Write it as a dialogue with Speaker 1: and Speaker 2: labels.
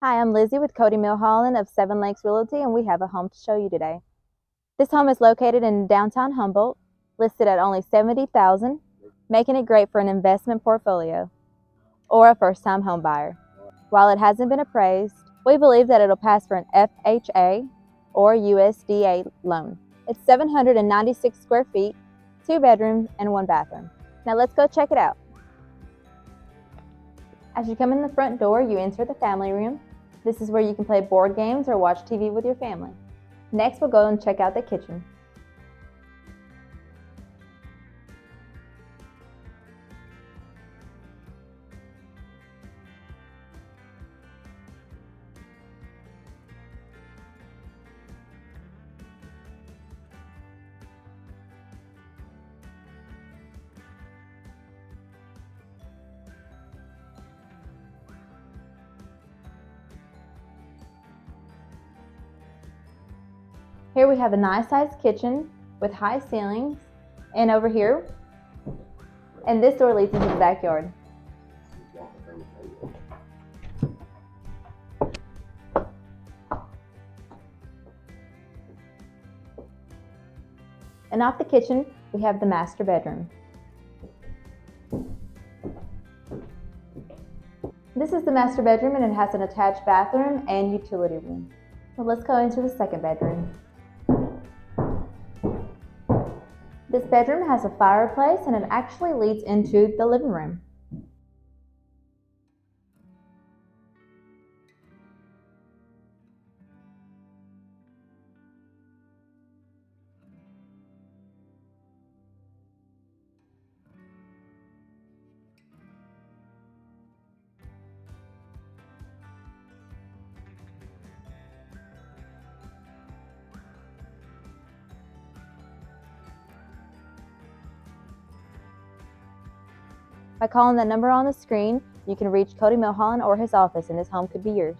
Speaker 1: Hi, I'm Lizzie with Cody Milholland of Seven Lakes Realty, and we have a home to show you today. This home is located in downtown Humboldt, listed at only $70,000, making it great for an investment portfolio or a first-time home buyer. While it hasn't been appraised, we believe that it'll pass for an FHA or USDA loan. It's 796 square feet, 2 bedrooms, and 1 bathroom. Now let's go check it out. As you come in the front door, you enter the family room. This is where you can play board games or watch TV with your family. Next, we'll go and check out the kitchen. Here we have a nice sized kitchen with high ceilings, and over here, and this door leads into the backyard. And off the kitchen, we have the master bedroom. This is the master bedroom, and it has an attached bathroom and utility room. Well, let's go into the second bedroom. This bedroom has a fireplace, and it actually leads into the living room. By calling the number on the screen, you can reach Cody Milholland or his office, and this home could be yours.